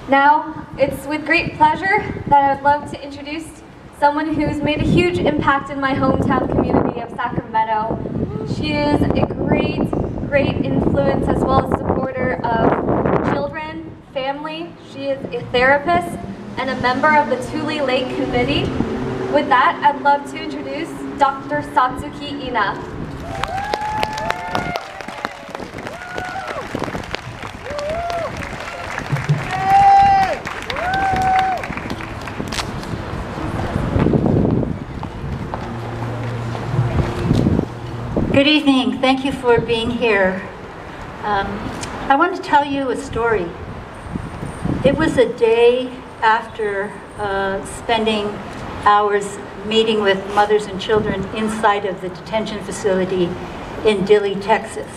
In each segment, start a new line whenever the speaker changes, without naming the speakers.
Now, it's with great pleasure that I would love to introduce someone who's made a huge impact in my hometown community of Sacramento. She is a great influence as well as supporter of children, family. She is a therapist and a member of the Tule Lake Committee. With that, I'd love to introduce Dr. Satsuki Ina.
Good evening. Thank you for being here. I want to tell you a story. It was a day after spending hours meeting with mothers and children inside of the detention facility in Dilley, Texas,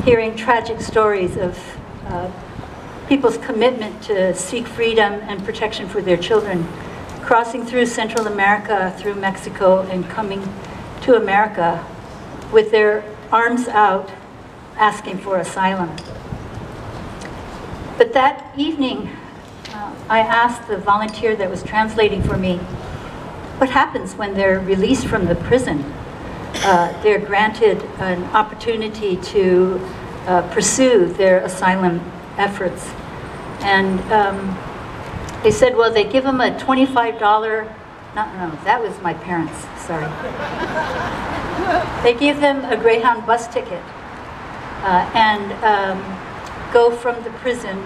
hearing tragic stories of people's commitment to seek freedom and protection for their children, crossing through Central America, through Mexico, and coming to America with their arms out, asking for asylum. But that evening, I asked the volunteer that was translating for me, what happens when they're released from the prison? They're granted an opportunity to pursue their asylum efforts. And they said, well, they give them a $25, no, that was my parents, sorry. They give them a Greyhound bus ticket and go from the prison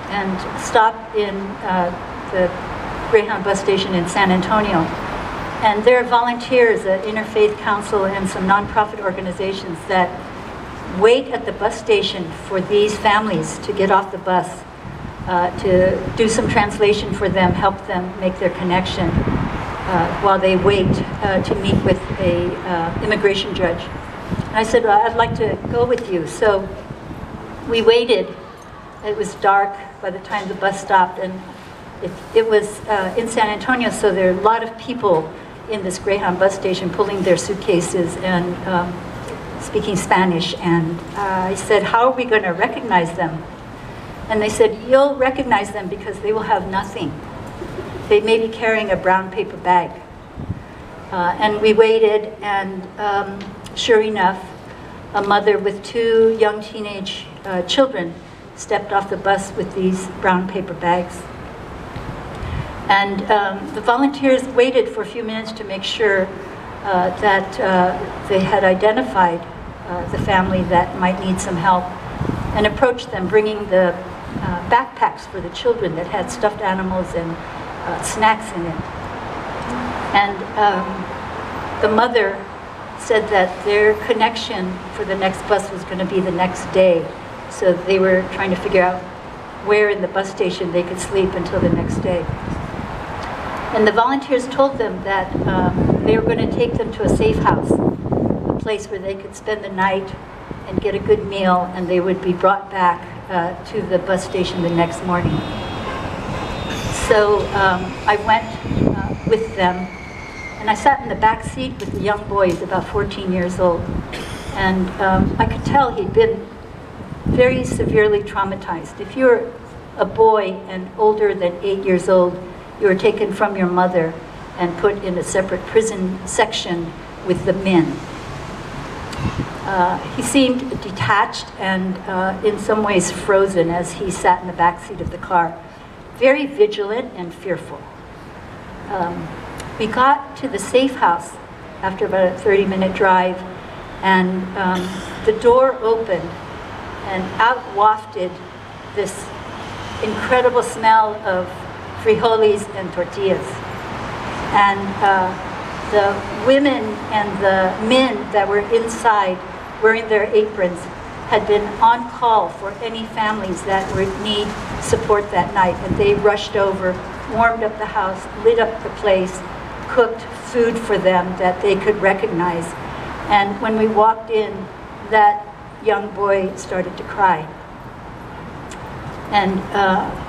and stop in the Greyhound bus station in San Antonio. And there are volunteers at Interfaith Council and some nonprofit organizations that wait at the bus station for these families to get off the bus, to do some translation for them, help them make their connection while they wait to meet with a immigration judge. And I said, well, I'd like to go with you. So we waited. It was dark by the time the bus stopped, and it was in San Antonio, so there are a lot of people in this Greyhound bus station pulling their suitcases and speaking Spanish. And I said, how are we going to recognize them? And they said, you'll recognize them because they will have nothing. They may be carrying a brown paper bag. And we waited, and sure enough, a mother with two young teenage children stepped off the bus with these brown paper bags. And the volunteers waited for a few minutes to make sure that they had identified the family that might need some help, and approached them, bringing the backpacks for the children that had stuffed animals and snacks in it. And the mother said that their connection for the next bus was going to be the next day. So they were trying to figure out where in the bus station they could sleep until the next day. And the volunteers told them that they were going to take them to a safe house, a place where they could spend the night and get a good meal, and they would be brought back to the bus station the next morning. So I went with them, and I sat in the back seat with the young boy. He's about 14 years old. And I could tell he'd been very severely traumatized. If you're a boy and older than 8 years old, you were taken from your mother and put in a separate prison section with the men. He seemed detached and in some ways frozen as he sat in the back seat of the car, very vigilant and fearful. We got to the safe house after about a 30-minute drive, and the door opened, and out wafted this incredible smell of frijoles and tortillas. And the women and the men that were inside wearing their aprons had been on call for any families that would need support that night. And they rushed over, warmed up the house, lit up the place, cooked food for them that they could recognize. And when we walked in, that young boy started to cry. And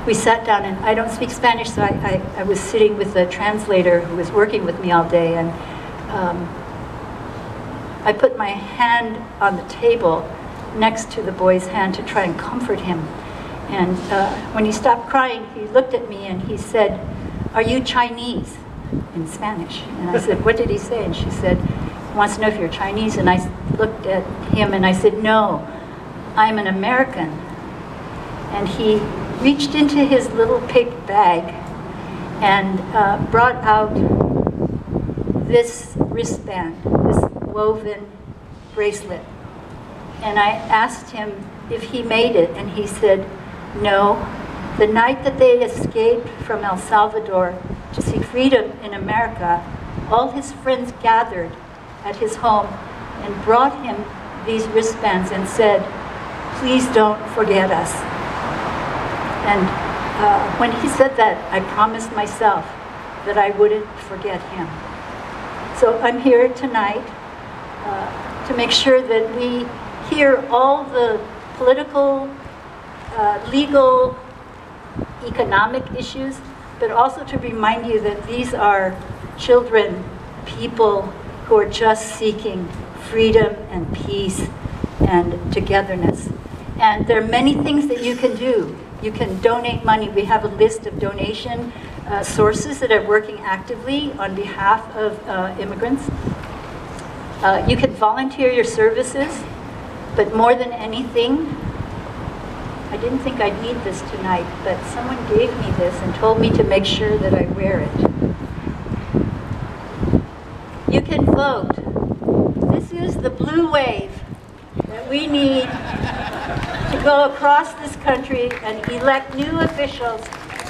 we sat down, and I don't speak Spanish, so I was sitting with a translator who was working with me all day, and I put my hand on the table next to the boy's hand to try and comfort him. And when he stopped crying, he looked at me and he said, "Are you Chinese?" in Spanish. And I said, "What did he say?" And she said, "He wants to know if you're Chinese." And I looked at him and I said, "No, I'm an American." And he reached into his little paper bag and brought out this wristband, this woven bracelet. And I asked him if he made it, and he said, "No. The night that they escaped from El Salvador to seek freedom in America, all his friends gathered at his home and brought him these wristbands and said, 'Please don't forget us.'" And when he said that, I promised myself that I wouldn't forget him. So I'm here tonight to make sure that we hear all the political, legal, economic issues, but also to remind you that these are children, people who are just seeking freedom and peace and togetherness. And there are many things that you can do. You can donate money. We have a list of donation sources that are working actively on behalf of immigrants. You can volunteer your services, but more than anything, I didn't think I'd need this tonight, but someone gave me this and told me to make sure that I wear it. You can vote. This is the blue wave that we need to go across this country and elect new officials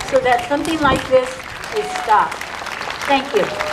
so that something like this is stopped. Thank you.